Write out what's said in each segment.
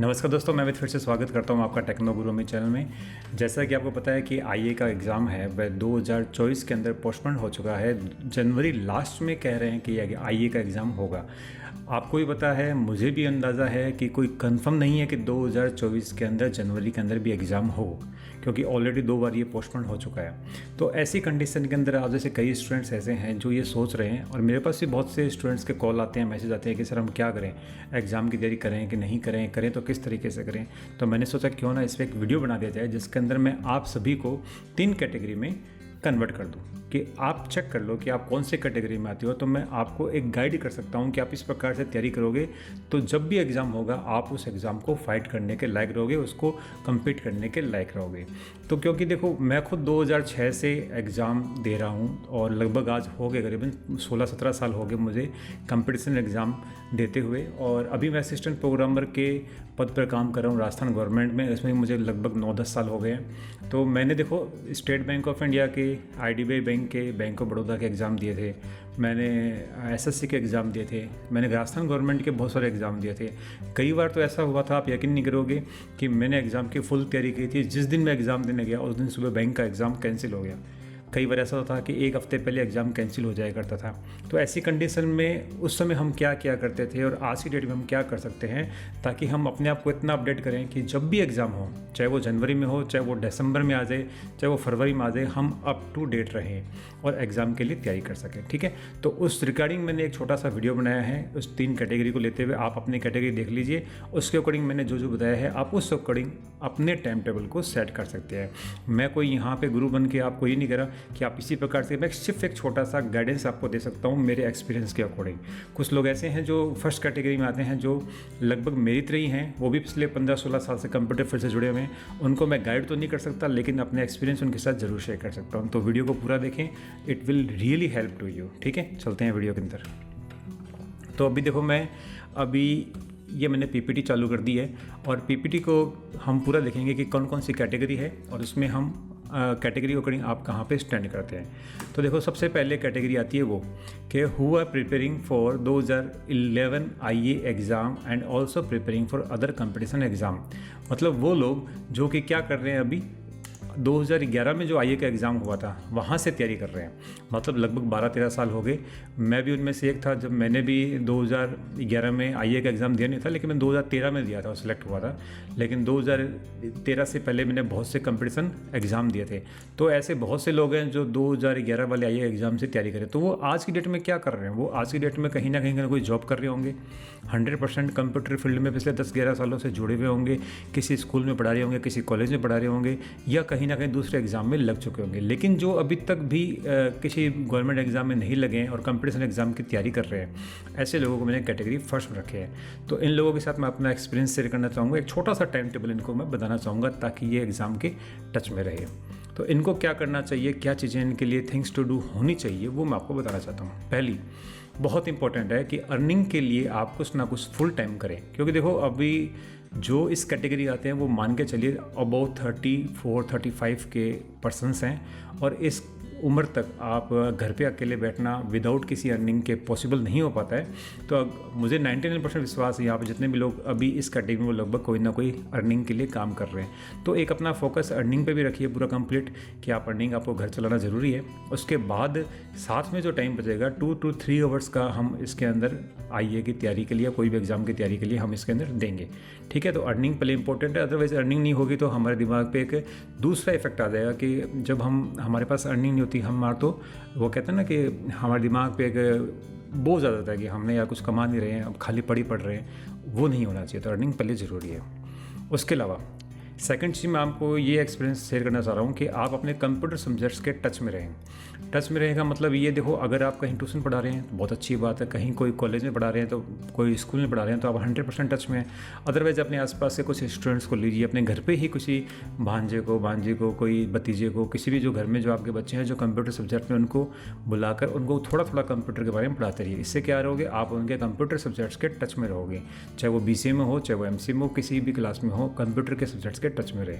नमस्कार दोस्तों, मैं फिर से स्वागत करता हूं आपका टेक्नो गुरु में चैनल में। जैसा कि आपको पता है कि आईए का एग्ज़ाम है वह 2024 के अंदर पोस्टपोन हो चुका है। जनवरी लास्ट में कह रहे हैं कि आईए का एग्ज़ाम होगा। आपको भी पता है, मुझे भी अंदाज़ा है कि कोई कंफर्म नहीं है कि 2024 के अंदर जनवरी के अंदर भी एग्ज़ाम हो, क्योंकि ऑलरेडी 2 बार ये पोस्टपोन हो चुका है। तो ऐसी कंडीशन के अंदर आप जैसे कई स्टूडेंट्स ऐसे हैं जो ये सोच रहे हैं, और मेरे पास भी बहुत से स्टूडेंट्स के कॉल आते हैं, मैसेज आते हैं कि सर हम क्या करें, एग्ज़ाम की तैयारी करें कि नहीं करें, करें तो किस तरीके से करें। तो मैंने सोचा क्यों ना इस पर एक वीडियो बना दिया जाए जिसके अंदर मैं आप सभी को 3 कैटेगरी में कन्वर्ट कर दूं कि आप चेक कर लो कि आप कौन से कैटेगरी में आते हो। तो मैं आपको एक गाइड कर सकता हूं कि आप इस प्रकार से तैयारी करोगे तो जब भी एग्ज़ाम होगा आप उस एग्ज़ाम को फाइट करने के लायक रहोगे, उसको कम्पीट करने के लायक रहोगे। तो क्योंकि देखो, मैं खुद 2006 से एग्ज़ाम दे रहा हूं और लगभग आज हो गए करीबन 16-17 साल हो गए मुझे कंपटीशन एग्ज़ाम देते हुए। और अभी मैं असिस्टेंट प्रोग्रामर के पद पर काम कर रहा हूँ राजस्थान गवर्नमेंट में, इसमें मुझे लगभग 9-10 साल हो गए हैं। तो मैंने देखो स्टेट बैंक ऑफ इंडिया के, आईडीबीआई बैंक के, बैंक ऑफ बड़ौदा के एग्ज़ाम दिए थे, मैंने एसएससी के एग्ज़ाम दिए थे, मैंने राजस्थान गवर्नमेंट के बहुत सारे एग्ज़ाम दिए थे। कई बार तो ऐसा हुआ था, आप यकीन नहीं करोगे, कि मैंने एग्ज़ाम की फुल तैयारी की थी, जिस दिन मैं एग्ज़ाम देने गया उस दिन सुबह बैंक का एग्ज़ाम कैंसिल हो गया। कई बार ऐसा होता था कि 1 हफ्ते पहले एग्ज़ाम कैंसिल हो जाया करता था। तो ऐसी कंडीशन में उस समय हम क्या किया करते थे और आज की डेट में हम क्या कर सकते हैं ताकि हम अपने आप को इतना अपडेट करें कि जब भी एग्ज़ाम हो, चाहे वो जनवरी में हो, चाहे वो दिसंबर में आ जाए, चाहे वो फरवरी में आ जाए, हम अप टू डेट रहें और एग्ज़ाम के लिए तैयारी कर सकें। ठीक है, तो उस रिगार्डिंग मैंने एक छोटा सा वीडियो बनाया है। उस 3 कैटेगरी को लेते हुए आप अपनी कैटेगरी देख लीजिए, उसके अकॉर्डिंग मैंने जो बताया है आप उस अकॉर्डिंग अपने टाइम टेबल को सेट कर सकते हैं। मैं कोई यहाँ पे गुरु बन के आपको ये नहीं कह रहा कि आप इसी प्रकार से, मैं सिर्फ एक छोटा सा गाइडेंस आपको दे सकता हूँ मेरे एक्सपीरियंस के अकॉर्डिंग। कुछ लोग ऐसे हैं जो फर्स्ट कैटेगरी में आते हैं, जो लगभग मेरी तरह ही हैं, वो भी पिछले 15-16 साल से कंप्यूटर फील्ड से जुड़े हुए हैं। उनको मैं गाइड तो नहीं कर सकता, लेकिन अपने एक्सपीरियंस उनके साथ जरूर शेयर कर सकता हूँ। तो वीडियो को पूरा देखें, it will really help to you. ठीक है, चलते हैं वीडियो के अंदर। तो अभी देखो, ये मैंने पीपीटी चालू कर दी है और पीपीटी को हम पूरा देखेंगे कि कौन कौन सी कैटेगरी है और उसमें हम कैटेगरी अकॉर्डिंग आप कहाँ पे स्टैंड करते हैं। तो देखो, सबसे पहले कैटेगरी आती है वो कि हु आर प्रिपेयरिंग फॉर 2011 आईए exam and also preparing for other competition exam. मतलब वो लोग जो कि क्या कर रहे हैं, अभी 2011 में जो आईए का एग्ज़ाम हुआ था वहाँ से तैयारी कर रहे हैं। मतलब लगभग 12-13 साल हो गए। मैं भी उनमें से एक था, जब मैंने भी 2011 में आईए का एग्ज़ाम दिया नहीं था, लेकिन मैं 2013 में दिया था और सिलेक्ट हुआ था। लेकिन 2013 से पहले मैंने बहुत से कंपटीशन एग्ज़ाम दिए थे। तो ऐसे बहुत से लोग हैं जो 2011 वाले आईए एग्ज़ाम से तैयारी करें। तो वो आज की डेट में क्या कर रहे हैं, वो आज की डेट में कहीं ना कोई जॉब कर रहे होंगे, 100% कंप्यूटर फील्ड में पिछले 10-11 सालों से जुड़े हुए होंगे, किसी स्कूल में पढ़ा रहे होंगे, किसी कॉलेज में पढ़ा रहे होंगे, या कहीं ना कहीं दूसरे एग्ज़ाम में लग चुके होंगे। लेकिन जो अभी तक भी किसी गवर्नमेंट एग्ज़ाम में नहीं लगे हैं और कंपटीशन एग्ज़ाम की तैयारी कर रहे हैं, ऐसे लोगों को मैंने कैटेगरी फर्स्ट में रखे हैं। तो इन लोगों के साथ मैं अपना एक्सपीरियंस शेयर करना चाहूँगा, एक छोटा सा टाइम टेबल इनको मैं बताना चाहूँगा ताकि ये एग्ज़ाम के टच में रहे। तो इनको क्या करना चाहिए, क्या चीज़ें इनके लिए थिंग्स टू डू होनी चाहिए, वो मैं आपको बताना चाहता हूँ। पहली बहुत इंपॉर्टेंट है कि अर्निंग के लिए आप कुछ ना कुछ फुल टाइम करें। क्योंकि देखो, अभी जो इस कैटेगरी आते हैं वो मान के चलिए अबाउट 34-35 के पर्सनस हैं, और इस उम्र तक आप घर पे अकेले बैठना विदाउट किसी अर्निंग के पॉसिबल नहीं हो पाता है। तो मुझे 99% विश्वास है यहाँ पे जितने भी लोग अभी इस कैटेगरी में, वो लगभग कोई ना कोई अर्निंग के लिए काम कर रहे हैं। तो एक अपना फोकस अर्निंग पे भी रखिए पूरा कंप्लीट, कि आप अर्निंग, आपको घर चलाना ज़रूरी है। उसके बाद साथ में जो टाइम बचेगा 2 to 3 आवर्स का हम इसके अंदर आईए की तैयारी के लिए, कोई भी एग्ज़ाम की तैयारी के लिए हम इसके अंदर देंगे। ठीक है, तो अर्निंग पहले इंपॉर्टेंट है। अदरवाइज अर्निंग नहीं होगी तो हमारे दिमाग पे एक दूसरा इफेक्ट आ जाएगा कि जब हमारे पास अर्निंग नहीं होती, हमारा तो वो कहते हैं ना कि हमारे दिमाग पे एक बोझ आ जाता है कि हमने यार कुछ कमा नहीं रहे हैं, अब खाली पढ़ रहे हैं। वो नहीं होना चाहिए। तो अर्निंग पहले ज़रूरी है। उसके अलावा सेकंड चीज़ मैं आपको ये एक्सपीरियंस शेयर करना चाह रहा हूँ कि आप अपने कंप्यूटर सब्जेक्ट्स के टच में रहें। टच में रहेगा मतलब ये देखो, अगर आप कहीं ट्यूशन पढ़ा रहे हैं तो बहुत अच्छी बात है, कहीं कोई कॉलेज में पढ़ा रहे हैं, तो कोई स्कूल में पढ़ा रहे हैं, तो आप 100% टच में हैं। अदरवाइज़ अपने आसपास से कुछ स्टूडेंट्स को लीजिए, अपने घर पे ही किसी भांजे को, कोई भतीजे को, किसी भी जो घर में जो आपके बच्चे हैं जो कंप्यूटर सब्जेक्ट में, उनको बुलाकर उनको थोड़ा थोड़ा कंप्यूटर के बारे में पढ़ाते रहिए। इससे क्या रहोगे, आप उनके कंप्यूटर सब्जेक्ट्स के टच में रहोगे, चाहे वो BCA में हो, चाहे वो MCA में हो, किसी भी क्लास में हो, कंप्यूटर के सब्जेक्ट्स के टच में रहे।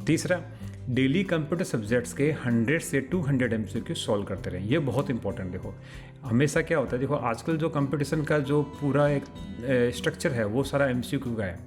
तीसरा, डेली कंप्यूटर सब्जेक्ट्स के 100 से 200 MCQ सॉल्व करते रहें। ये बहुत इंपॉर्टेंट। देखो हमेशा क्या होता है, देखो आजकल जो कंपटीशन का जो पूरा एक स्ट्रक्चर है वो सारा MCQ का है।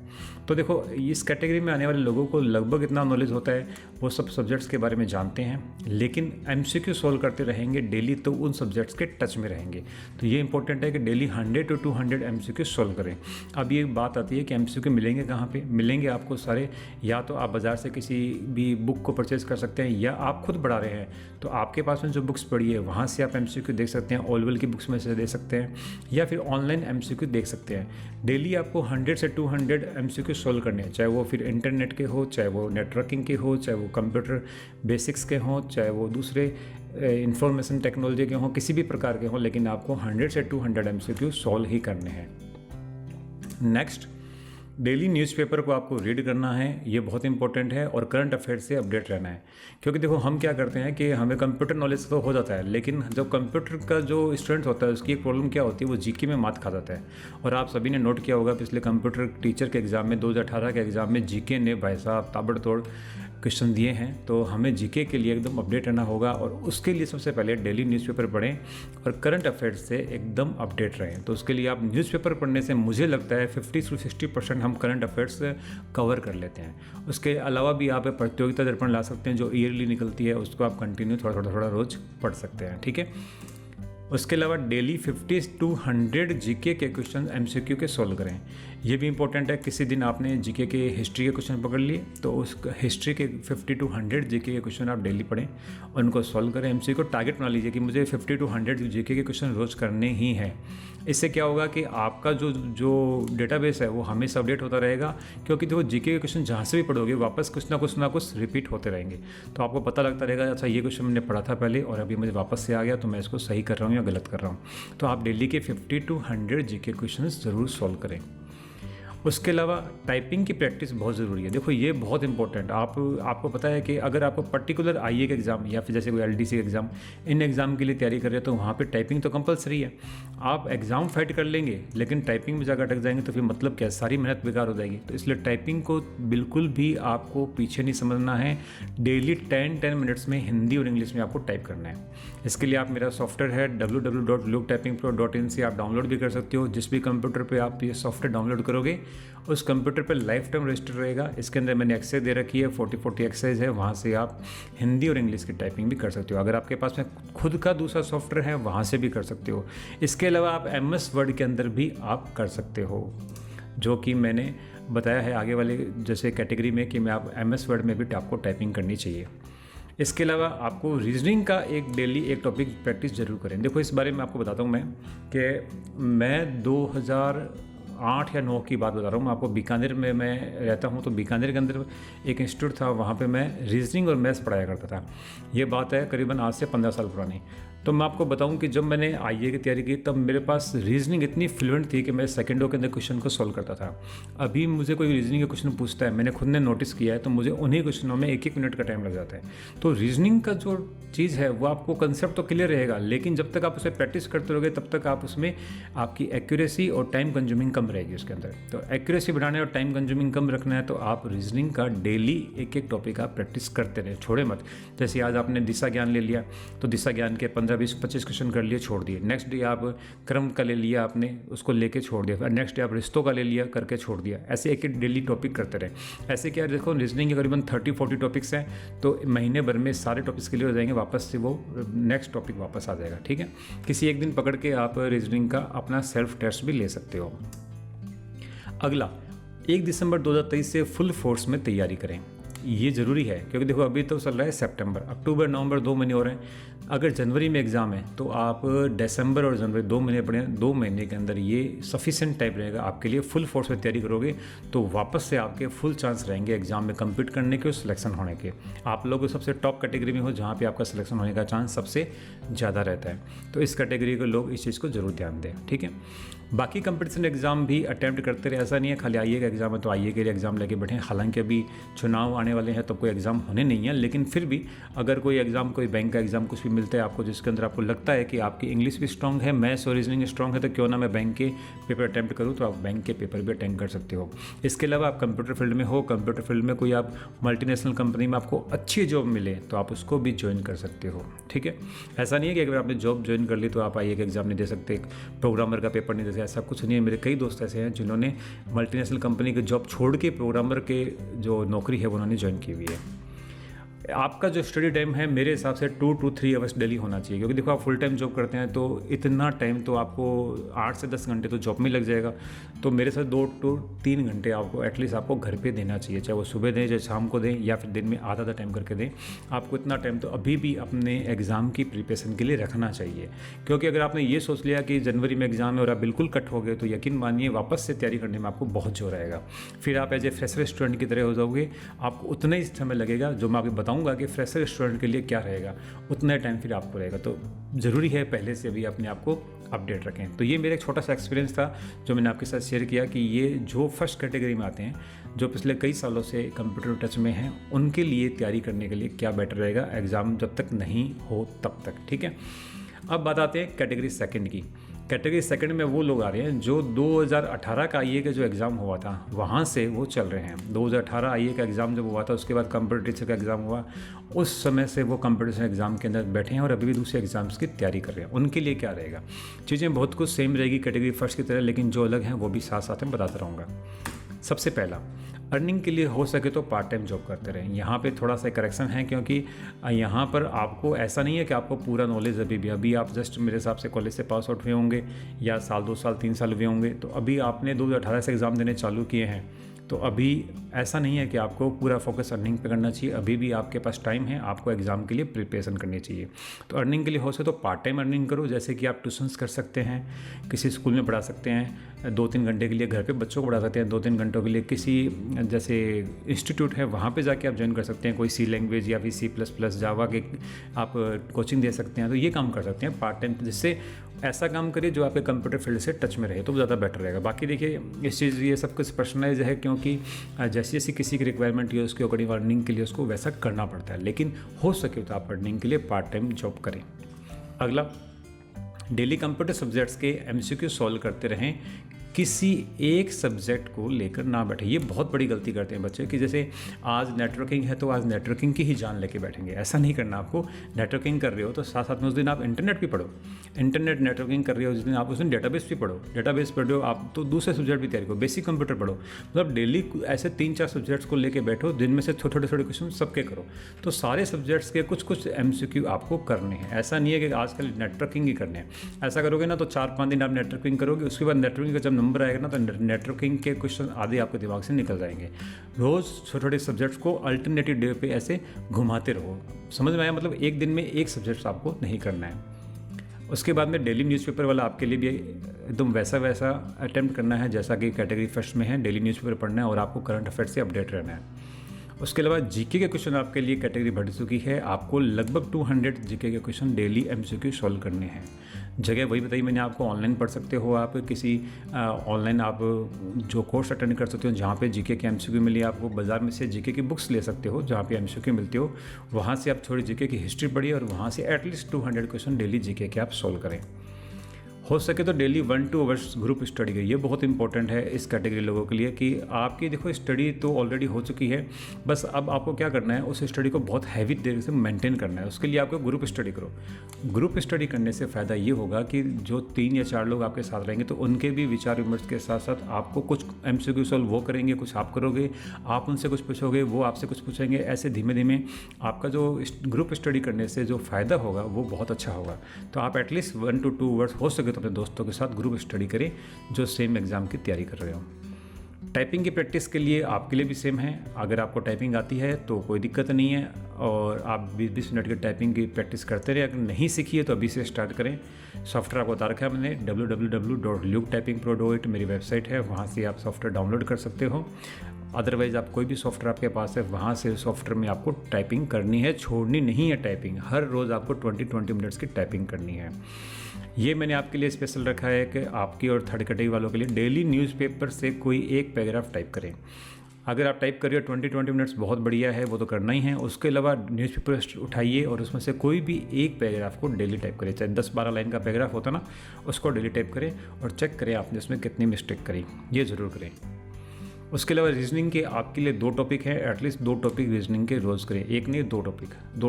तो देखो इस कैटेगरी में आने वाले लोगों को लगभग इतना नॉलेज होता है, वो सब सब्जेक्ट्स के बारे में जानते हैं, लेकिन MCQ सॉल्व करते रहेंगे डेली तो उन सब्जेक्ट्स के टच में रहेंगे। तो ये इंपॉर्टेंट है कि डेली 100 to 200 MCQ सॉल्व करें। अब ये बात आती है कि MCQ मिलेंगे कहाँ पे? मिलेंगे आपको सारे, या तो आप बाज़ार से किसी भी बुक को परचेज़ कर सकते हैं, या आप खुद पढ़ा रहे हैं तो आपके पास में जो बुक्स पढ़ी है वहाँ से आप MCQ देख सकते हैं, ऑलवेल की बुक्स में से दे सकते हैं, या फिर ऑनलाइन MCQ देख सकते हैं। डेली आपको 100 से 200 MCQ सॉल्व करने हैं, चाहे वो फिर इंटरनेट के हो, चाहे वो नेटवर्किंग के हो, चाहे वो कंप्यूटर बेसिक्स के हों, चाहे वो दूसरे इंफॉर्मेशन टेक्नोलॉजी के हों, किसी भी प्रकार के हों, लेकिन आपको 100 से 200 MCQ सॉल्व ही करने हैं। नेक्स्ट, डेली न्यूज़पेपर को आपको रीड करना है, ये बहुत इंपॉर्टेंट है, और करंट अफेयर से अपडेट रहना है। क्योंकि देखो हम क्या करते हैं कि हमें कंप्यूटर नॉलेज तो हो जाता है, लेकिन जब कंप्यूटर का जो स्टूडेंट होता है उसकी एक प्रॉब्लम क्या होती है, वो जीके में मात खा जाता है। और आप सभी ने नोट किया होगा पिछले कंप्यूटर टीचर के एग्ज़ाम में 2018 के एग्ज़ाम में जीके ने भाई साहब ताबड़तोड़ क्वेश्चन दिए हैं। तो हमें जीके के लिए एकदम अपडेट रहना होगा, और उसके लिए सबसे पहले डेली न्यूज़पेपर पढ़ें और करंट अफेयर्स से एकदम अपडेट रहें। तो उसके लिए आप न्यूज़पेपर पढ़ने से मुझे लगता है 50 से 60% हम करंट अफेयर्स कवर कर लेते हैं। उसके अलावा भी आप प्रतियोगिता दर्पण ला सकते हैं जो ईयरली निकलती है, उसको आप कंटिन्यू थोड़ा रोज़ पढ़ सकते हैं, ठीक है। उसके अलावा डेली 50 to 100 जीके के क्वेश्चन MCQ के सॉल्व करें। ये भी इंपॉर्टेंट है। किसी दिन आपने जीके के हिस्ट्री के क्वेश्चन पकड़ लिए तो उस हिस्ट्री के 50 to 100 जीके के क्वेश्चन आप डेली पढ़ें और उनको सॉल्व करें। MCQ को टारगेट बना लीजिए कि मुझे 50 to 100 जीके के क्वेश्चन रोज़ करने ही हैं। इससे क्या होगा कि आपका जो डेटाबेस है वो हमेशा अपडेट होता रहेगा, क्योंकि देखो जीके के क्वेश्चन जहाँ से भी पढ़ोगे वापस कुछ ना कुछ रिपीट होते रहेंगे। तो आपको पता लगता रहेगा अच्छा ये क्वेश्चन मैंने पढ़ा था पहले और अभी मुझे वापस से आ गया तो मैं इसको सही कर रहा हूँ या गलत कर रहा हूँ। तो आप डेली के 50 to 100 जीके क्वेश्चन ज़रूर सॉल्व करें। उसके अलावा टाइपिंग की प्रैक्टिस बहुत ज़रूरी है। देखो ये बहुत इंपॉर्टेंट, आपको पता है कि अगर आपको पर्टिकुलर आईए का एग्ज़ाम या फिर जैसे कोई LDC एग्ज़ाम, इन एग्ज़ाम के लिए तैयारी कर रहे हो तो वहाँ पे टाइपिंग तो कंपलसरी है। आप एग्ज़ाम फाइट कर लेंगे लेकिन टाइपिंग में जाकर अटक जाएंगे तो फिर मतलब क्या, सारी मेहनत बेकार हो जाएगी। तो इसलिए टाइपिंग को बिल्कुल भी आपको पीछे नहीं समझना है। डेली 10 मिनट्स में हिंदी और इंग्लिश में आपको टाइप करना है। इसके लिए आप मेरा सॉफ्टवेयर है www.luketypingpro.in से आप डाउनलोड भी कर सकते हो। जिस भी कंप्यूटर पर आप ये सॉफ्टवेयर डाउनलोड करोगे उस कंप्यूटर पर लाइफ टाइम रजिस्टर रहेगा। इसके अंदर मैंने एक्सरसाइज दे रखी है, 40 एक्सरसाइज है, वहाँ से आप हिंदी और इंग्लिश की टाइपिंग भी कर सकते हो। अगर आपके पास में खुद का दूसरा सॉफ्टवेयर है वहाँ से भी कर सकते हो। इसके अलावा आप MS वर्ड के अंदर भी आप कर सकते हो, जो कि मैंने बताया है आगे वाले जैसे कैटेगरी में कि मैं आप MS वर्ड में भी आपको टाइपिंग करनी चाहिए। इसके अलावा आपको रीजनिंग का डेली एक टॉपिक प्रैक्टिस जरूर करें। देखो इस बारे में आपको बताता हूँ मैं कि मैं 2008 या 9 की बात बता रहा हूँ। आपको बीकानेर में मैं रहता हूँ, तो बीकानेर के अंदर एक इंस्टीट्यूट था, वहाँ पे मैं रीजनिंग और मैथ्स पढ़ाया करता था। ये बात है करीबन आज से 15 साल पुरानी। तो मैं आपको बताऊं कि जब मैंने आईए की तैयारी की तब मेरे पास रीजनिंग इतनी फ्लुएंट थी कि मैं सेकंडों के अंदर क्वेश्चन को सॉल्व करता था। अभी मुझे कोई रीजनिंग का क्वेश्चन पूछता है, मैंने खुद ने नोटिस किया है, तो मुझे उन्हीं क्वेश्चनों में 1-1 मिनट का टाइम लग जाता है। तो रीजनिंग का जो चीज़ है वो आपको कंसेप्ट तो क्लियर रहेगा, लेकिन जब तक आप उसे प्रैक्टिस करते रहोगे तब तक आप उसमें आपकी एक्यूरेसी और टाइम कंज्यूमिंग कम रहेगी उसके अंदर। तो एक्यूरेसी बढ़ाने और टाइम कंज्यूमिंग कम रखना है तो आप रीजनिंग का डेली एक टॉपिक आप प्रैक्टिस करते रहे, छोड़े मत। जैसे आज आपने दिशा ज्ञान ले लिया तो दिशा ज्ञान के 15, 20, 25 क्वेश्चन कर लिए, छोड़ दिए। नेक्स्ट डे आप क्रम का ले लिया, आपने उसको लेके छोड़ दिया। फिर नेक्स्ट डे आप रिश्तों का ले लिया, करके छोड़ दिया। ऐसे एक डेली टॉपिक करते रहे। ऐसे क्या देखो रीजनिंग के करीबन 30-40 टॉपिक्स हैं, तो महीने भर में सारे टॉपिक्स क्लियर हो जाएंगे, वापस से वो नेक्स्ट टॉपिक वापस आ जाएगा। ठीक है, किसी एक दिन पकड़ के आप रीजनिंग का अपना सेल्फ टेस्ट भी ले सकते हो। अगला 1 दिसंबर 2023 से फुल फोर्स में तैयारी करें। ये ज़रूरी है क्योंकि देखो अभी तो चल रहा है सितंबर, अक्टूबर, नवंबर 2 महीने हो रहे हैं। अगर जनवरी में एग्ज़ाम है तो आप दिसंबर और जनवरी 2 महीने पढ़ें। 2 महीने के अंदर ये सफिशिएंट टाइम रहेगा आपके लिए। फुल फोर्स में तैयारी करोगे तो वापस से आपके फुल चांस रहेंगे एग्ज़ाम में कम्पीट करने के और सिलेक्शन होने के। आप लोग सबसे टॉप कैटेगरी में हो जहाँ पे आपका सिलेक्शन होने का चांस सबसे ज़्यादा रहता है। तो इस कैटेगरी के लोग इस चीज़ को ज़रूर ध्यान दें। ठीक है, बाकी कंपटीशन एग्ज़ाम भी अटैम्प्ट करते रहे। ऐसा नहीं है खाली आईए का एग्ज़ाम है तो आईए के लिए एग्ज़ाम लेके बैठे। हालांकि अभी चुनाव आने वाले हैं तो कोई एग्ज़ाम होने नहीं है, लेकिन फिर भी अगर कोई एग्ज़ाम, कोई बैंक का एग्ज़ाम कुछ भी मिलता है आपको जिसके अंदर आपको लगता है कि आपकी इंग्लिश भी स्ट्रॉन्ग है, मैथ्स और रीजनिंग स्ट्रॉन्ग है, तो क्यों ना मैं बैंक के पेपर अटैम्प्ट करूँ, तो आप बैंक के पेपर भी अटैम्प्ट कर सकते हो। इसके अलावा आप कंप्यूटर फील्ड में हो, कंप्यूटर फील्ड में कोई आप मल्टीनेशनल कंपनी में आपको अच्छी जॉब मिले तो आप उसको भी ज्वाइन कर सकते हो। ठीक है, ऐसा नहीं है कि अगर आपने जॉब ज्वाइन कर ली तो आप आईए का एग्ज़ाम नहीं दे सकते, प्रोग्रामर का पेपर नहीं दे से ऐसा कुछ नहीं है। मेरे कई दोस्त ऐसे हैं जिन्होंने मल्टीनेशनल कंपनी की जॉब छोड़ के प्रोग्रामर के जो नौकरी है वो उन्होंने ज्वाइन की हुई है। आपका जो स्टडी टाइम है मेरे हिसाब से 2 to 3 आवर्स डेली होना चाहिए, क्योंकि देखो आप फुल टाइम जॉब करते हैं तो इतना टाइम तो आपको 8 से 10 घंटे तो जॉब में लग जाएगा। तो मेरे साथ 2 to 3 घंटे आपको एटलीस्ट आपको घर पे देना चाहिए, चाहे वो सुबह दें, चाहे शाम को दें, या फिर दिन में आधा टाइम करके दें। आपको इतना टाइम तो अभी भी अपने एग्ज़ाम की प्रिपरेशन के लिए रखना चाहिए, क्योंकि अगर आपने ये सोच लिया कि जनवरी में एग्ज़ाम है और आप बिल्कुल कट हो गए तो यकीन मानिए वापस से तैयारी करने में आपको बहुत जोर आएगा। फिर आप एज ए फ्रेशर स्टूडेंट की तरह हो जाओगे, आपको उतना ही समय लगेगा जो मैं आपको बताऊँगा कि फ्रेशर स्टूडेंट के लिए क्या रहेगा, उतना टाइम फिर आपको रहेगा। तो ज़रूरी है पहले से भी अपने आप को अपडेट रखें। तो ये मेरा एक छोटा सा एक्सपीरियंस था जो मैंने आपके साथ शेयर किया कि ये जो फर्स्ट कैटेगरी में आते हैं, जो पिछले कई सालों से कंप्यूटर टच में हैं, उनके लिए तैयारी करने के लिए क्या बेटर रहेगा एग्ज़ाम जब तक नहीं हो तब तक। ठीक है, अब बात आते हैं कैटेगरी सेकंड की। कैटेगरी सेकंड में वो लोग आ रहे हैं जो 2018 का आईए का जो एग्ज़ाम हुआ था वहाँ से वो चल रहे हैं। 2018 आईए का एग्ज़ाम जब हुआ था उसके बाद कंपटीशन का एग्ज़ाम हुआ, उस समय से वो कंपटीशन एग्ज़ाम के अंदर बैठे हैं और अभी भी दूसरे एग्ज़ाम्स की तैयारी कर रहे हैं। उनके लिए क्या रहेगा, चीज़ें बहुत कुछ सेम रहेगी कैटेगरी फर्स्ट की तरह, लेकिन जो अलग हैं वो भी साथ साथ में बताता रहूँगा। सबसे पहला, अर्निंग के लिए हो सके तो पार्ट टाइम जॉब करते रहें। यहाँ पे थोड़ा सा करेक्शन है, क्योंकि यहाँ पर आपको ऐसा नहीं है कि आपको पूरा नॉलेज अभी आप जस्ट मेरे हिसाब से कॉलेज से पास आउट हुए होंगे या साल 2 साल 3 साल हुए होंगे, तो अभी आपने 2018 से एग्ज़ाम देने चालू किए हैं, तो अभी ऐसा नहीं है कि आपको पूरा फोकस अर्निंग पे करना चाहिए। अभी भी आपके पास टाइम है, आपको एग्ज़ाम के लिए प्रिपरेशन करनी चाहिए। तो अर्निंग के लिए हो सके तो पार्ट टाइम अर्निंग करो, जैसे कि आप ट्यूशन्स कर सकते हैं, किसी स्कूल में पढ़ा सकते हैं, 2-3 घंटे के लिए घर पे बच्चों को पढ़ा सकते हैं, 2-3 घंटों के लिए किसी जैसे इंस्टीट्यूट है वहाँ पे जाके आप ज्वाइन कर सकते हैं, कोई सी लैंग्वेज या फिर C++ जावा के आप कोचिंग दे सकते हैं। तो ये काम कर सकते हैं पार्ट टाइम, जिससे ऐसा काम करिए जो आपके कंप्यूटर फील्ड से टच में रहे, तो ज़्यादा बेटर रहेगा। बाकी देखिए इस चीज़ ये सब कुछ पर्सनलाइज है, क्योंकि जैसी जैसी किसी की रिक्वायरमेंट है उसके अकॉर्डिंग अर्निंग के लिए उसको वैसा करना पड़ता है, लेकिन हो सके तो आप अर्निंग के लिए पार्ट टाइम जॉब करें। अगला, डेली कंप्यूटर सब्जेक्ट्स के MCQ सॉल्व करते रहें, किसी एक सब्जेक्ट को लेकर ना बैठे। ये बहुत बड़ी गलती करते हैं बच्चे कि जैसे आज नेटवर्किंग है तो आज नेटवर्किंग की ही जान लेके बैठेंगे। ऐसा नहीं करना आपको। नेटवर्किंग कर रहे हो तो साथ साथ में उस दिन आप इंटरनेट भी पढ़ो, इंटरनेट नेटवर्किंग कर रहे हो उस दिन आप उस दिन डेटाबेस भी पढ़ो, डेटाबेस पढ़ रहे हो आप तो दूसरे सब्जेक्ट भी तैयारी करो, बेसिक कंप्यूटर पढ़ो। मतलब डेली ऐसे 3-4 सब्जेक्ट्स को लेके बैठो, दिन में से छोटे छोटे क्वेश्चन सबके करो। तो सारे सब्जेक्ट्स के कुछ कुछ MCQ आपको करने हैं। ऐसा नहीं है कि आजकल नेटवर्किंग ही करने हैं। ऐसा करोगे ना तो 4-5 दिन आप नेटवर्किंग करोगे, उसके बाद नेटवर्किंग का जब नंबर आएगा ना तो नेटवर्किंग के क्वेश्चन आधे आपके दिमाग से निकल जाएंगे। रोज़ छोटे छोटे सब्जेक्ट्स को अल्टरनेटिव डे पे ऐसे घुमाते रहो। समझ में आया? मतलब एक दिन में एक सब्जेक्ट आपको नहीं करना है। उसके बाद में डेली न्यूज़पेपर वाला आपके लिए भी एकदम वैसा अटेम्प्ट करना है जैसा कि कैटेगरी फर्स्ट में है। डेली न्यूज़पेपर पढ़ना है और आपको करंट अफेयर से अपडेट रहना है। उसके अलावा जीके के क्वेश्चन आपके लिए कैटेगरी बढ़ चुकी है। आपको लगभग 200 जीके के क्वेश्चन डेली MCQ सॉल्व करने हैं। जगह वही बताई मैंने आपको, ऑनलाइन पढ़ सकते हो आप, किसी ऑनलाइन आप जो कोर्स अटेंड कर सकते हो जहाँ पे जीके के MCQ मिली। आपको बाज़ार में से जीके की बुक्स ले सकते हो जहाँ पे MCQ मिलती हो, वहाँ से आप थोड़ी जीके की हिस्ट्री पढ़िए और वहाँ से एटलीस्ट 200 क्वेश्चन डेली जीके के आप सॉल्व करें। हो सके तो डेली 1-2 आवर्स ग्रुप स्टडी करिए। ये बहुत इंपॉर्टेंट है इस कैटेगरी लोगों के लिए कि आपकी देखो स्टडी तो ऑलरेडी हो चुकी है, बस अब आपको क्या करना है, उस स्टडी को बहुत हैवी देर से मेंटेन करना है। उसके लिए आपको ग्रुप स्टडी करो। ग्रुप स्टडी करने से फ़ायदा ये होगा कि जो 3 या 4 लोग आपके साथ रहेंगे तो उनके भी विचार विमर्श के साथ साथ आपको कुछ MCQ सॉल्व वो करेंगे, कुछ आप करोगे, आप उनसे कुछ पूछोगे, वो आपसे कुछ पूछेंगे। ऐसे धीमे धीमे आपका जो ग्रुप स्टडी करने से जो फ़ायदा होगा वो बहुत अच्छा होगा। तो आप एटलीस्ट 1 to 2 आवर्स हो सके तो अपने दोस्तों के साथ ग्रुप स्टडी करें जो सेम एग्ज़ाम की तैयारी कर रहे हो। टाइपिंग की प्रैक्टिस के लिए आपके लिए भी सेम है। अगर आपको टाइपिंग आती है तो कोई दिक्कत नहीं है और आप 20-20 मिनट की टाइपिंग की प्रैक्टिस करते रहे। अगर नहीं सीखी है तो अभी से स्टार्ट करें। सॉफ्टवेयर आपको बता रखा है मैंने, www.luketypingpro.it मेरी वेबसाइट है, वहाँ से आप सॉफ्टवेयर डाउनलोड कर सकते हो। अदरवाइज़ आप कोई भी सॉफ्टवेयर आपके पास है वहाँ से सॉफ्टवेयर में आपको टाइपिंग करनी है, छोड़नी नहीं है टाइपिंग। हर रोज़ आपको 20-20 मिनट्स की टाइपिंग करनी है। ये मैंने आपके लिए स्पेशल रखा है कि आपकी और थर्ड कैटेगरी वालों के लिए डेली न्यूज़पेपर से कोई एक पैराग्राफ टाइप करें। अगर आप टाइप करिए 20-20 मिनट्स बहुत बढ़िया है, वो तो करना ही है। उसके अलावा न्यूज़पेपर उठाइए और उसमें से कोई भी एक पैराग्राफ को डेली टाइप करें। चाहे 10-12 लाइन का पैराग्राफ होता ना, उसको डेली टाइप करें और चेक करें आपने उसमें कितनी मिस्टेक करी, ये ज़रूर करें। उसके अलावा रीजनिंग के आपके लिए 2 टॉपिक हैं, एटलीस्ट 2 टॉपिक रीजनिंग के रोज़ करें। एक नहीं 2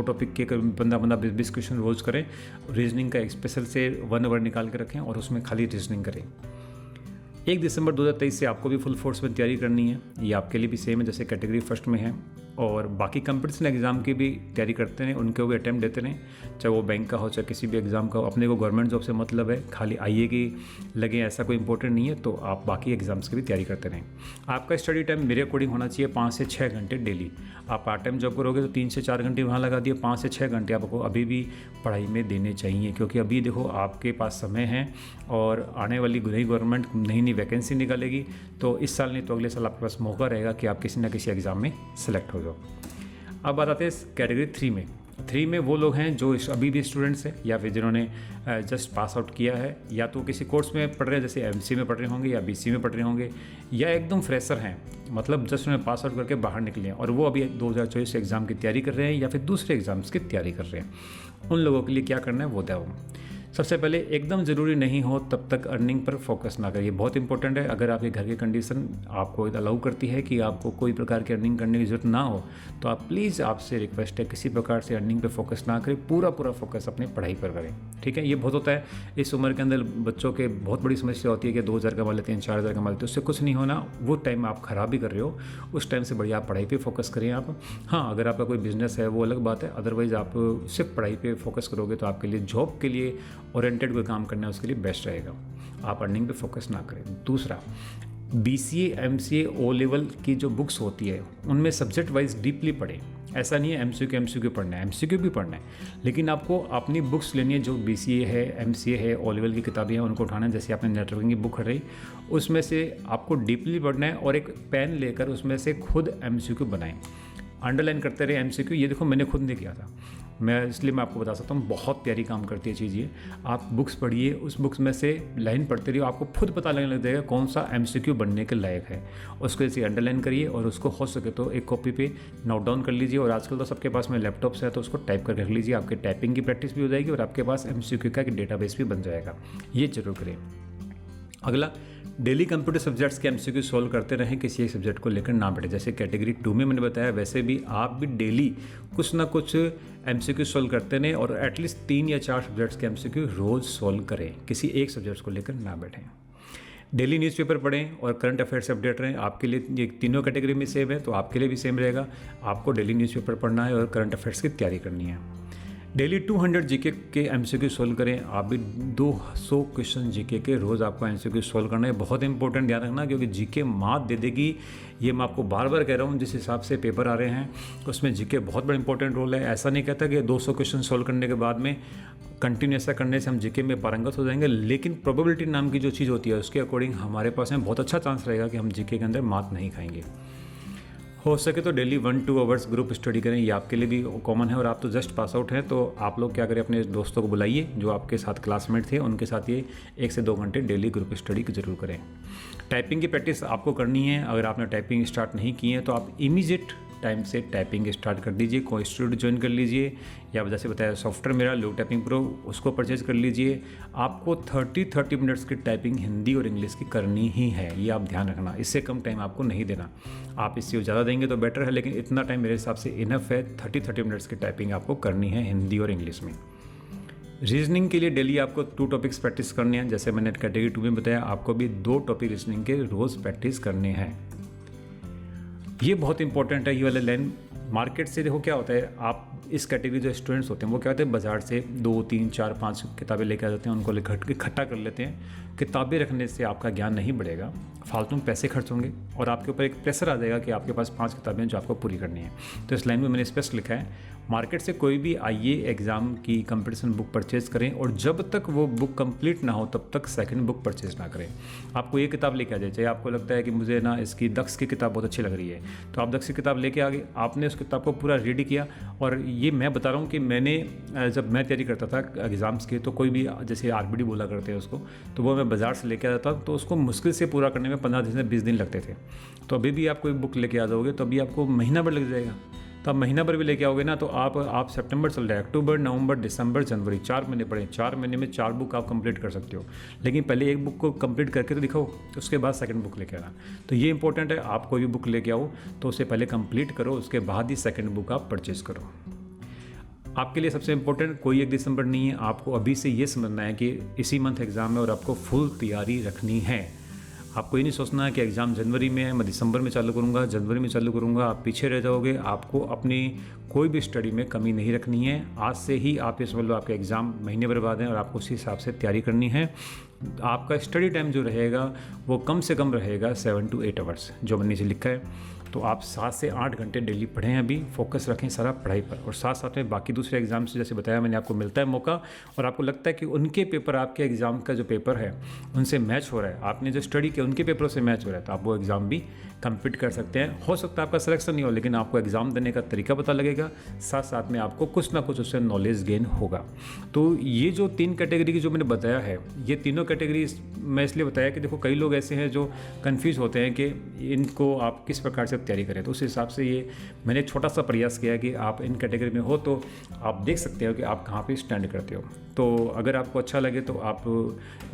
टॉपिक के 15-20 क्वेश्चन रोज़ करें। रीजनिंग का एक स्पेशल से 1 आवर निकाल के रखें और उसमें खाली रीजनिंग करें। 1 दिसंबर 2023 से आपको भी फुल फोर्स में तैयारी करनी है। ये आपके लिए भी सेम है जैसे कैटेगरी फर्स्ट में है, और बाकी कंपटीशन एग्ज़ाम की भी तैयारी करते हैं, उनके भी अटैम्प्ट देते रहें, चाहे वो बैंक का हो चाहे किसी भी एग्ज़ाम का हो। अपने को गवर्नमेंट जॉब से मतलब है, खाली आईए की लगे ऐसा कोई इंपॉर्टेंट नहीं है, तो आप बाकी एग्ज़ाम्स की भी तैयारी करते रहें। आपका स्टडी टाइम मेरे अकॉर्डिंग होना चाहिए 5 से 6 घंटे डेली। आप पार्ट टाइम जॉब करोगे तो 3 से 4 घंटे वहाँ लगा दिए, 5 से 6 घंटे आपको अभी भी पढ़ाई में देने चाहिए, क्योंकि अभी देखो आपके पास समय है और आने वाली नई गवर्नमेंट नई वैकेंसी निकालेगी, तो इस साल नहीं तो अगले साल आपके पास मौका रहेगा कि आप किसी ना किसी एग्ज़ाम में सेलेक्ट हो जाओ। अब बात आते हैं कैटेगरी 3 में वो लोग हैं जो अभी भी स्टूडेंट्स हैं या फिर जिन्होंने जस्ट पास आउट किया है, या तो किसी कोर्स में पढ़ रहे हैं जैसे एमसी में पढ़ रहे होंगे या बीसी में पढ़ रहे होंगे, या एकदम फ्रेशर हैं, मतलब जस्ट उन्हें पास आउट करके बाहर निकले हैं और वो अभी 2024 एग्ज़ाम की तैयारी कर रहे हैं या फिर दूसरे एग्ज़ाम्स की तैयारी कर रहे हैं। उन लोगों के लिए क्या करना है वो बताओ। सबसे पहले एकदम ज़रूरी नहीं हो तब तक अर्निंग पर फोकस ना करिए, बहुत इंपॉर्टेंट है। अगर आपके घर की कंडीशन आपको अलाउ करती है कि आपको कोई प्रकार की अर्निंग करने की ज़रूरत ना हो, तो आप प्लीज़, आपसे रिक्वेस्ट है, किसी प्रकार से अर्निंग पे फोकस ना करें, पूरा फोकस अपनी पढ़ाई पर करें, ठीक है। ये बहुत होता है इस उम्र के अंदर, बच्चों के बहुत बड़ी समस्या होती है कि 2000 कमा लेते हैं, 4000 कमा लेते हैं, उससे कुछ नहीं होना। वो टाइम आप ख़राब भी कर रहे हो, उस टाइम से बढ़िया आप पढ़ाई पर फोकस करें आप। हाँ, अगर आपका कोई बिजनेस है वो अलग बात है, अदरवाइज़ आप सिर्फ पढ़ाई पर फोकस करोगे तो आपके लिए जॉब के लिए ओरिएंटेड कोई काम करना है उसके लिए बेस्ट रहेगा। आप अर्निंग पे फोकस ना करें। दूसरा, बीसीए, एमसीए, ओ लेवल की जो बुक्स होती है उनमें सब्जेक्ट वाइज डीपली पढ़ें। ऐसा नहीं है एमसीक्यू पढ़ना है, एमसीक्यू भी पढ़ना है, लेकिन आपको अपनी बुक्स लेनी है जो बीसीए है, एमसीए है, ओ लेवल की किताबें हैं, उनको उठाना है। जैसे आपने नेटवर्किंग की बुक खरीदी, उसमें से आपको डीपली पढ़ना है और एक पेन लेकर उसमें से खुद एमसीक्यू बनाएं, अंडरलाइन करते रहे एमसीक्यू। ये देखो मैंने खुद नहीं किया था, इसलिए मैं आपको बता सकता हूँ, बहुत प्यारी काम करती है चीज़ ये। आप बुक्स पढ़िए, उस बुक्स में से लाइन पढ़ते रहिए, आपको खुद पता लगने लग जाएगा कौन सा एमसीक्यू बनने के लायक है। उसको ऐसे अंडरलाइन करिए और उसको हो सके तो एक कॉपी पे नोट डाउन कर लीजिए, और आजकल तो सबके पास में लैपटॉप्स है तो उसको टाइप करके रख लीजिए। आपके टाइपिंग की प्रैक्टिस भी हो जाएगी और आपके पास एमसीक्यू का एक डेटाबेस भी बन जाएगा। ये जरूर करें। अगला, डेली कंप्यूटर सब्जेक्ट्स के एमसीक्यू सॉल्व करते रहें, किसी एक सब्जेक्ट को लेकर ना बैठे। जैसे कैटेगरी 2 में मैंने बताया, वैसे भी आप भी डेली कुछ ना कुछ एमसीक्यू सॉल्व करते रहें और एटलीस्ट 3 या 4 सब्जेक्ट्स के एमसीक्यू रोज़ सॉल्व करें, किसी एक सब्जेक्ट को लेकर ना बैठें। डेली न्यूज़पेपर पढ़ें और करंट अफेयर से अपडेट रहें। आपके लिए ये तीनों कैटेगरी में सेम है तो आपके लिए भी सेम रहेगा। आपको डेली न्यूज़पेपर पढ़ना है और करंट अफेयर्स की तैयारी करनी है। डेली 200 जीके के एमसीक्यू सोल्व करें। आप भी 200 क्वेश्चन जीके के रोज़ आपको एमसीक्यू सोल्व करना है। बहुत इंपॉर्टेंट, ध्यान रखना, क्योंकि जीके मात दे देगी। ये मैं आपको बार बार कह रहा हूँ, जिस हिसाब से पेपर आ रहे हैं उसमें जीके बहुत बड़ा इंपॉर्टेंट रोल है। ऐसा नहीं कहता कि 200 क्वेश्चन सोल्व करने के बाद में कंटिन्यू ऐसा करने से हम जीके में पारंगत हो जाएंगे, लेकिन प्रोबेबिलिटी नाम की जो चीज़ होती है उसके अकॉर्डिंग हमारे पास में बहुत अच्छा चांस रहेगा कि हम जीके के अंदर मात नहीं खाएंगे। हो सके तो डेली 1-2 आवर्स ग्रुप स्टडी करें, ये आपके लिए भी कॉमन है। और आप तो जस्ट पास आउट हैं तो आप लोग क्या करें, अपने दोस्तों को बुलाइए जो आपके साथ क्लासमेट थे, उनके साथ ये 1 से 2 घंटे डेली ग्रुप स्टडी जरूर करें। टाइपिंग की प्रैक्टिस आपको करनी है। अगर आपने टाइपिंग स्टार्ट नहीं की है तो आप इमीडिएट टाइम से टाइपिंग स्टार्ट कर दीजिए। कोई इंस्टीट्यूट ज्वाइन कर लीजिए, या जैसे बताया सॉफ्टवेयर मेरा लो टाइपिंग प्रो, उसको परचेज कर लीजिए। आपको 30 मिनट्स की टाइपिंग हिंदी और इंग्लिश की करनी ही है, ये आप ध्यान रखना। इससे कम टाइम आपको नहीं देना। आप इससे ज़्यादा देंगे तो बेटर है, लेकिन इतना टाइम मेरे हिसाब से इनफ है। 30 मिनट्स की टाइपिंग आपको करनी है हिंदी और इंग्लिश में। रीजनिंग के लिए डेली आपको 2 टॉपिक्स प्रैक्टिस करने हैं। जैसे मैंने कैटेगरी 2 में बताया, आपको भी 2 टॉपिक रीजनिंग के रोज़ प्रैक्टिस करने हैं। ये बहुत इंपॉर्टेंट है, ये वाले लाइन। मार्केट से देखो क्या होता है, आप इस कैटेगरी जो स्टूडेंट्स होते हैं वो क्या होते हैं, बाज़ार से 2, 3, 4, 5 किताबें लेकर आ जाते हैं, उनको इकट्ठा कर लेते हैं। किताबें रखने से आपका ज्ञान नहीं बढ़ेगा, फालतू में पैसे खर्च होंगे और आपके ऊपर एक प्रेशर आ जाएगा कि आपके पास 5 किताबें जो आपको पूरी करनी है। तो इस लाइन में मैंने स्पष्ट लिखा है, मार्केट से कोई भी आईए एग्ज़ाम की कंपटीशन बुक परचेज करें और जब तक वो बुक कंप्लीट ना हो तब तक सेकंड बुक परचेज ना करें। आपको ये किताब लेके आ जाए, चाहे आपको लगता है कि मुझे ना इसकी दक्ष की किताब बहुत अच्छी लग रही है, तो आप दक्ष की किताब लेके आ गए, आपने उस किताब को पूरा रीड किया। और ये मैं बता रहा हूँ कि मैंने जब मैं तैयारी करता था एग्ज़ाम्स की, तो कोई भी जैसे आरबीडी बोला करते हैं उसको, तो वो मैं बाज़ार से लेके आता था, तो उसको मुश्किल से पूरा करने में 15 दिन से 20 दिन लगते थे। तो अभी भी आप कोई बुक लेके आ जाओगे तो अभी आपको महीना भर लग जाएगा। तो आप महीना भर भी लेके आओगे ना, तो आप सितंबर चल रहा है, अक्टूबर, नवंबर, दिसंबर, जनवरी, 4 महीने पढ़े। 4 महीने में 4 बुक आप कंप्लीट कर सकते हो, लेकिन पहले एक बुक को कंप्लीट करके तो दिखाओ, उसके बाद सेकंड बुक लेके आना। तो ये इंपॉर्टेंट है, आप कोई भी बुक लेके आओ तो उसे पहले कंप्लीट करो, उसके बाद ही सेकंड बुक आप परचेज करो। आपके लिए सबसे इंपॉर्टेंट कोई 1 दिसंबर नहीं है, आपको अभी से ये समझना है कि इसी मंथ एग्ज़ाम है और आपको फुल तैयारी रखनी है। आपको ये नहीं सोचना है कि एग्ज़ाम जनवरी में है, मैं दिसंबर में चालू करूँगा, जनवरी में चालू करूँगा, आप पीछे रह जाओगे। आपको अपनी कोई भी स्टडी में कमी नहीं रखनी है। आज से ही आप ये समझ लो आपके एग्ज़ाम महीने भर बाद हैं और आपको उसी हिसाब से तैयारी करनी है। आपका स्टडी टाइम जो रहेगा वो कम से कम रहेगा 7 to 8 आवर्स, जो मैंने नीचे लिखा है। तो आप 7 से 8 घंटे डेली पढ़ें, अभी फोकस रखें सारा पढ़ाई पर, और साथ साथ में बाकी दूसरे एग्ज़ाम से जैसे बताया मैंने आपको मिलता है मौका, और आपको लगता है कि उनके पेपर आपके एग्ज़ाम का जो पेपर है उनसे मैच हो रहा है, आपने जो स्टडी किया उनके पेपरों से मैच हो रहा है, तो आप वो एग्ज़ाम भी कम्पीट कर सकते हैं। हो सकता है आपका सिलेक्शन नहीं हो, लेकिन आपको एग्ज़ाम देने का तरीका पता लगेगा, साथ साथ में आपको कुछ ना कुछ उससे नॉलेज गेन होगा। तो ये जो 3 कैटेगरी की जो मैंने बताया है, ये तीनों कैटेगरी मैं इसलिए बताया कि देखो कई लोग ऐसे हैं जो कन्फ्यूज़ होते हैं कि इनको आप किस प्रकार से तैयारी करें। तो उस हिसाब से ये मैंने एक छोटा सा प्रयास किया कि आप इन कैटेगरी में हो तो आप देख सकते हो कि आप कहाँ पे स्टैंड करते हो। तो अगर आपको अच्छा लगे तो आप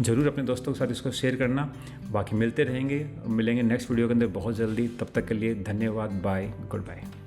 ज़रूर अपने दोस्तों के साथ इसको शेयर करना। बाकी मिलते रहेंगे, मिलेंगे नेक्स्ट वीडियो के अंदर बहुत जल्दी। तब तक के लिए धन्यवाद, बाय, गुड बाय।